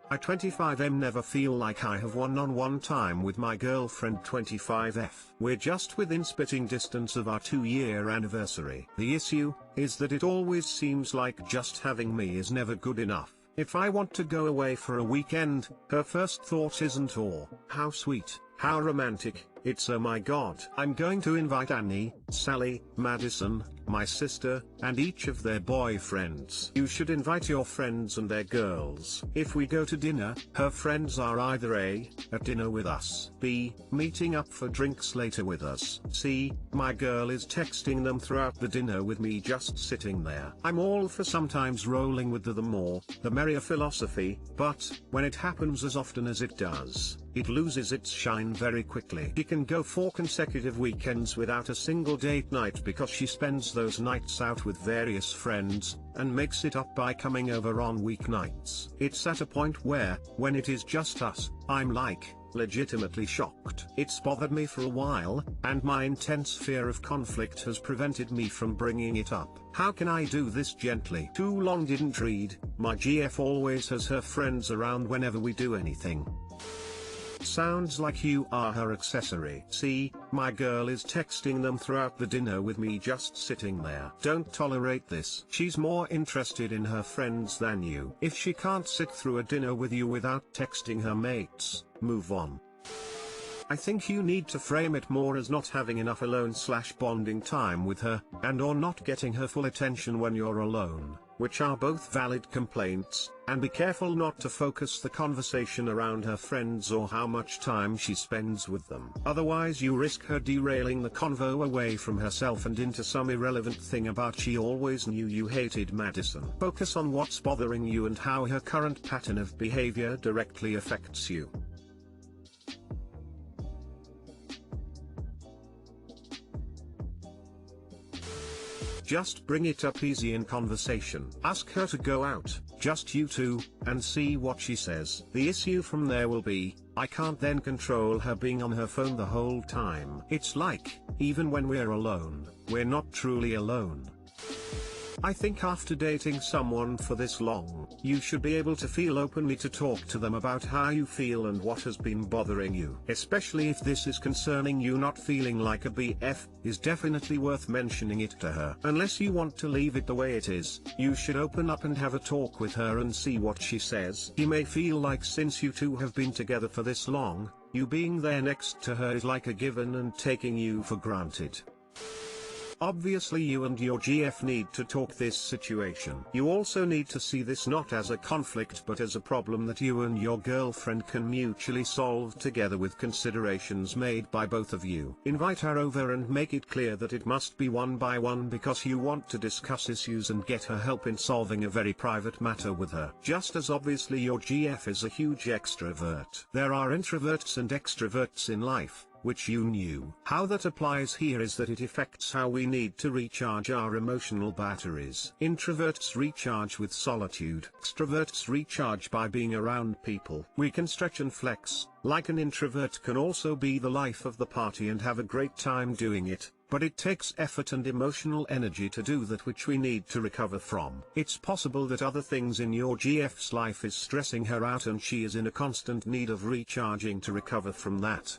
I 25M never feel like I have one-on-one time with my girlfriend 25F. We're just within spitting distance of our 2-year anniversary. The issue is that it always seems like just having me is never good enough. If I want to go away for a weekend, her first thought isn't "oh, how sweet, how romantic," it's "oh my god, I'm going to invite Annie, Sally, Madison, my sister, and each of their boyfriends." You should invite your friends and their girls. If we go to dinner, her friends are either A, at dinner with us, B, meeting up for drinks later with us, C, my girl is texting them throughout the dinner with me just sitting there. I'm all for sometimes rolling with the more, the merrier philosophy, but, when it happens as often as it does, it loses its shine very quickly. She can go 4 consecutive weekends without a single date night because she spends those nights out with various friends, and makes it up by coming over on weeknights. It's at a point where, when it is just us, I'm like, legitimately shocked. It's bothered me for a while, and my intense fear of conflict has prevented me from bringing it up. How can I do this gently? Too long didn't read. My GF always has her friends around whenever we do anything. Sounds like you are her accessory. See, my girl is texting them throughout the dinner with me just sitting there. Don't tolerate this. She's more interested in her friends than you. If she can't sit through a dinner with you without texting her mates, move on. I think you need to frame it more as not having enough alone/bonding time with her, and or not getting her full attention when you're alone, which are both valid complaints, and be careful not to focus the conversation around her friends or how much time she spends with them. Otherwise you risk her derailing the convo away from herself and into some irrelevant thing about "she always knew you hated Madison." Focus on what's bothering you and how her current pattern of behavior directly affects you. Just bring it up easy in conversation. Ask her to go out, just you two, and see what she says. The issue from there will be, I can't then control her being on her phone the whole time. It's like, even when we're alone, we're not truly alone. I think after dating someone for this long, you should be able to feel openly to talk to them about how you feel and what has been bothering you. Especially if this is concerning you. Not feeling like a BF is definitely worth mentioning it to her. Unless you want to leave it the way it is, you should open up and have a talk with her and see what she says. She may feel like since you two have been together for this long, you being there next to her is like a given and taking you for granted. Obviously you and your GF need to talk this situation. You also need to see this not as a conflict but as a problem that you and your girlfriend can mutually solve together with considerations made by both of you. Invite her over and make it clear that it must be one by one because you want to discuss issues and get her help in solving a very private matter with her. Just as obviously your GF is a huge extrovert. There are introverts and extroverts in life, which you knew. How that applies here is that it affects how we need to recharge our emotional batteries. Introverts recharge with solitude. Extroverts recharge by being around people. We can stretch and flex, like an introvert can also be the life of the party and have a great time doing it, but it takes effort and emotional energy to do that, which we need to recover from. It's possible that other things in your GF's life is stressing her out and she is in a constant need of recharging to recover from that.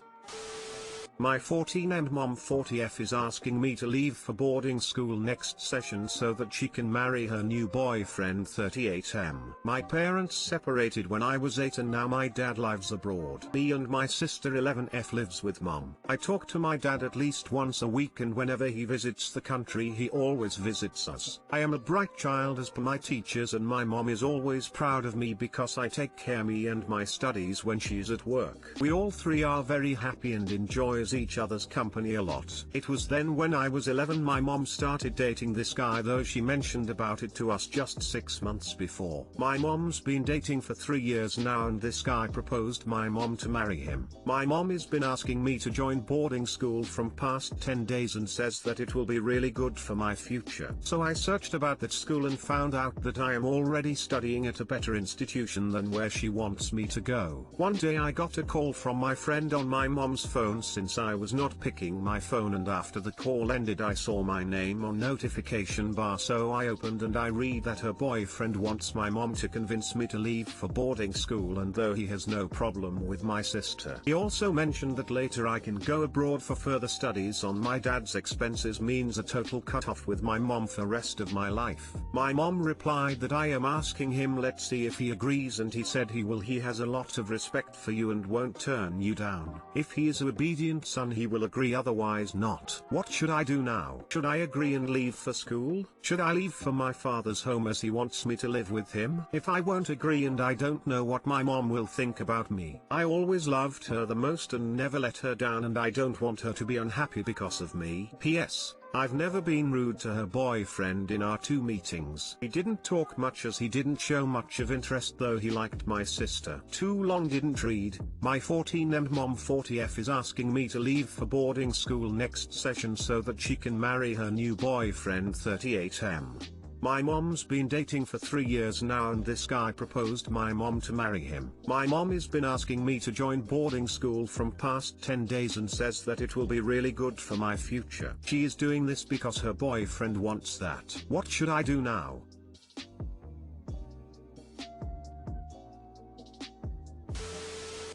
My 14 and mom 40F is asking me to leave for boarding school next session so that she can marry her new boyfriend 38M. My parents separated when I was 8 and now my dad lives abroad. Me and my sister 11F lives with mom. I talk to my dad at least once a week and whenever he visits the country he always visits us. I am a bright child as per my teachers and my mom is always proud of me because I take care of me and my studies when she's at work. We all three are very happy and enjoy each other's company a lot. It was then when I was 11 my mom started dating this guy, though she mentioned about it to us just 6 months before. My mom's been dating for 3 years now and this guy proposed my mom to marry him. My mom has been asking me to join boarding school from past 10 days and says that it will be really good for my future. So I searched about that school and found out that I am already studying at a better institution than where she wants me to go. One day I got a call from my friend on my mom's phone since because I was not picking my phone, and after the call ended I saw my name on notification bar, so I opened and I read that her boyfriend wants my mom to convince me to leave for boarding school, and though he has no problem with my sister, he also mentioned that later I can go abroad for further studies on my dad's expenses, means a total cut off with my mom for rest of my life. My mom replied that I am asking him, let's see if he agrees, and he said he will. He has a lot of respect for you and won't turn you down. If he is an obedient son he will agree, otherwise not. What should I do now? Should I agree and leave for school? Should I leave for my father's home as he wants me to live with him? If I won't agree, and I don't know what my mom will think about me. I always loved her the most and never let her down, and I don't want her to be unhappy because of me. P.S. I've never been rude to her boyfriend in our 2 meetings. He didn't talk much as he didn't show much of interest, though he liked my sister. Too long didn't read. My 14 and mom 40F is asking me to leave for boarding school next session so that she can marry her new boyfriend 38M. My mom's been dating for 3 years now, and this guy proposed my mom to marry him. My mom has been asking me to join boarding school from past 10 days and says that it will be really good for my future. She is doing this because her boyfriend wants that. What should I do now?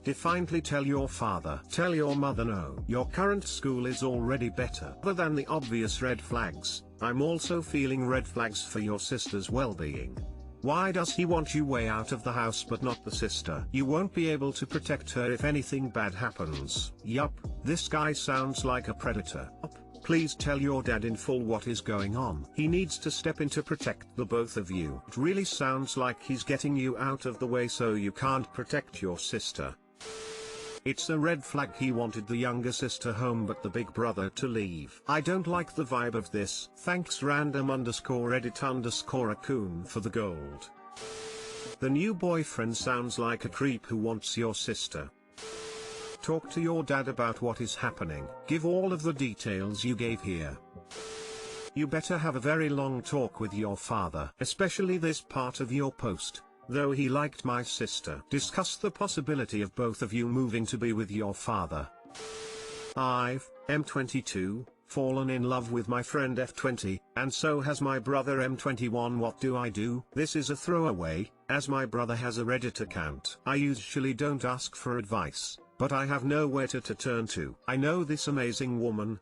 Defiantly tell your father. Tell your mother no. Your current school is already better. Other than the obvious red flags, I'm also feeling red flags for your sister's well-being. Why does he want you way out of the house but not the sister? You won't be able to protect her if anything bad happens. Yup, this guy sounds like a predator. Please tell your dad in full what is going on. He needs to step in to protect the both of you. It really sounds like he's getting you out of the way so you can't protect your sister. It's a red flag he wanted the younger sister home but the big brother to leave. I don't like the vibe of this. Thanks random_edit_raccoon for the gold. The new boyfriend sounds like a creep who wants your sister. Talk to your dad about what is happening. Give all of the details you gave here. You better have a very long talk with your father, especially this part of your post. Though he liked my sister. Discuss the possibility of both of you moving to be with your father. I've, M22, fallen in love with my friend F20, and so has my brother M21. What do I do? This is a throwaway, as my brother has a Reddit account. I usually don't ask for advice, but I have nowhere to turn to. I know this amazing woman,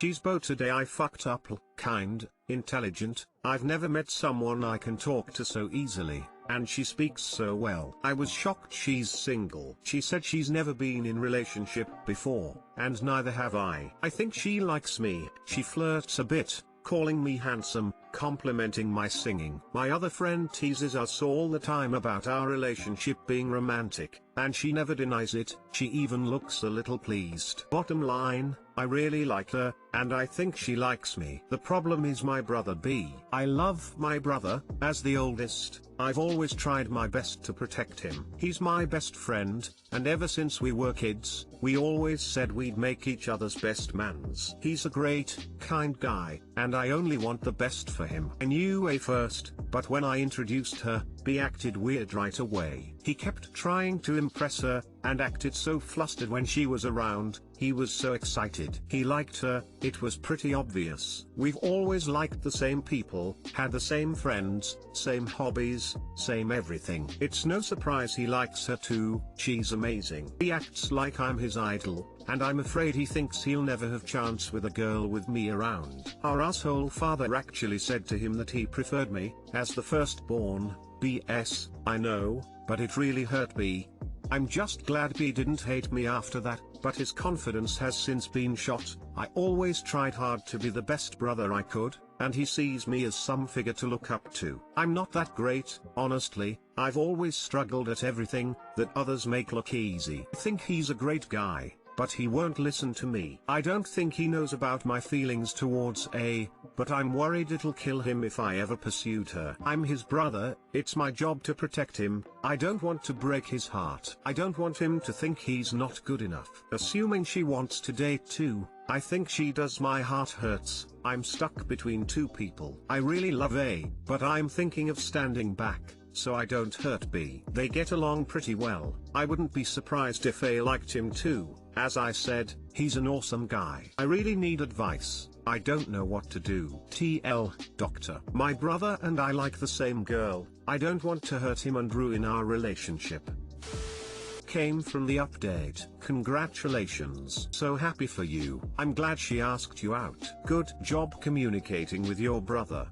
she's both today I fucked up, kind, intelligent. I've never met someone I can talk to so easily, and she speaks so well. I was shocked she's single. She said she's never been in relationship before, and neither have I. I think she likes me. She flirts a bit, calling me handsome, complimenting my singing. My other friend teases us all the time about our relationship being romantic, and she never denies it. She even looks a little pleased. Bottom line, I really like her, and I think she likes me. The problem is my brother B. I love my brother, as the oldest. I've always tried my best to protect him. He's my best friend, and ever since we were kids, we always said we'd make each other's best mans. He's a great, kind guy, and I only want the best for him. I knew A first, but when I introduced her, B acted weird right away. He kept trying to impress her, and acted so flustered when she was around. He was so excited. He liked her, it was pretty obvious. We've always liked the same people, had the same friends, same hobbies, same everything. It's no surprise he likes her too. She's amazing. He acts like I'm his idol, and I'm afraid he thinks he'll never have chance with a girl with me around. Our asshole father actually said to him that he preferred me, as the firstborn. BS, I know, but it really hurt B. I'm just glad B didn't hate me after that, but his confidence has since been shot. I always tried hard to be the best brother I could, and he sees me as some figure to look up to. I'm not that great, honestly. I've always struggled at everything that others make look easy. I think he's a great guy, but he won't listen to me. I don't think he knows about my feelings towards A, but I'm worried it'll kill him if I ever pursued her. I'm his brother, it's my job to protect him. I don't want to break his heart. I don't want him to think he's not good enough. Assuming she wants to date too, I think she does. My heart hurts. I'm stuck between two people. I really love A, but I'm thinking of standing back, so I don't hurt B. They get along pretty well. I wouldn't be surprised if A liked him too, As I said, he's an awesome guy. I really need advice. I don't know what to do. TL, doctor. My brother and I like the same girl. I don't want to hurt him and ruin our relationship. Came from the update. Congratulations. So happy for you. I'm glad she asked you out. Good job communicating with your brother.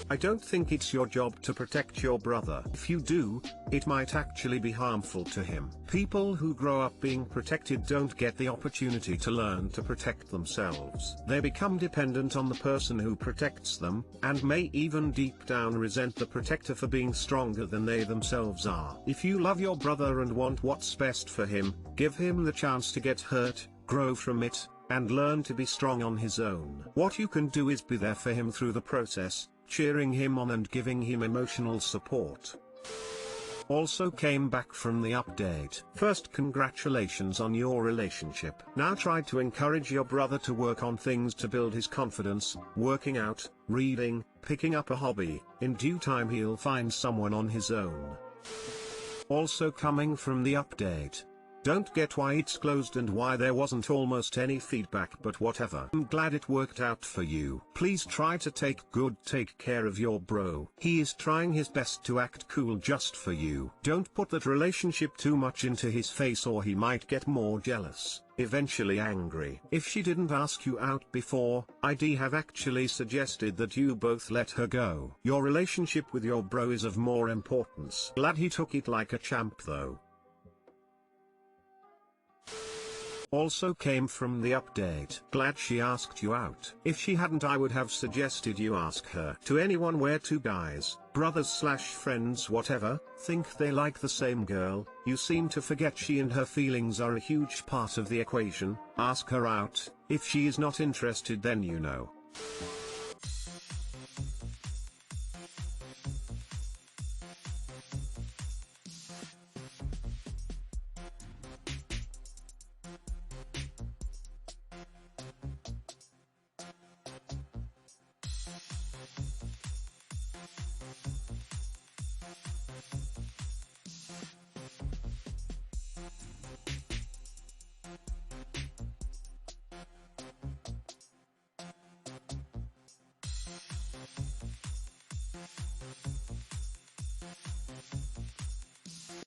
I don't think it's your job to protect your brother. If you do, it might actually be harmful to him. People who grow up being protected don't get the opportunity to learn to protect themselves. They become dependent on the person who protects them, and may even deep down resent the protector for being stronger than they themselves are. If you love your brother and want what's best for him, give him the chance to get hurt, grow from it, and learn to be strong on his own. What you can do is be there for him through the process, cheering him on and giving him emotional support. Also came back from the update. First, congratulations on your relationship. Now try to encourage your brother to work on things to build his confidence, working out, reading, picking up a hobby. In due time he'll find someone on his own. Also coming from the update. Don't get why it's closed and why there wasn't almost any feedback, but whatever. I'm glad it worked out for you. Please try to take care of your bro. He is trying his best to act cool just for you. Don't put that relationship too much into his face or he might get more jealous, eventually angry. If she didn't ask you out before, I'd have actually suggested that you both let her go. Your relationship with your bro is of more importance. Glad he took it like a champ though. Also came from the update. Glad she asked you out. If she hadn't, I would have suggested you ask her. To anyone where two guys, brothers/friends whatever, think they like the same girl, you seem to forget she and her feelings are a huge part of the equation. Ask her out. If she is not interested, then you know.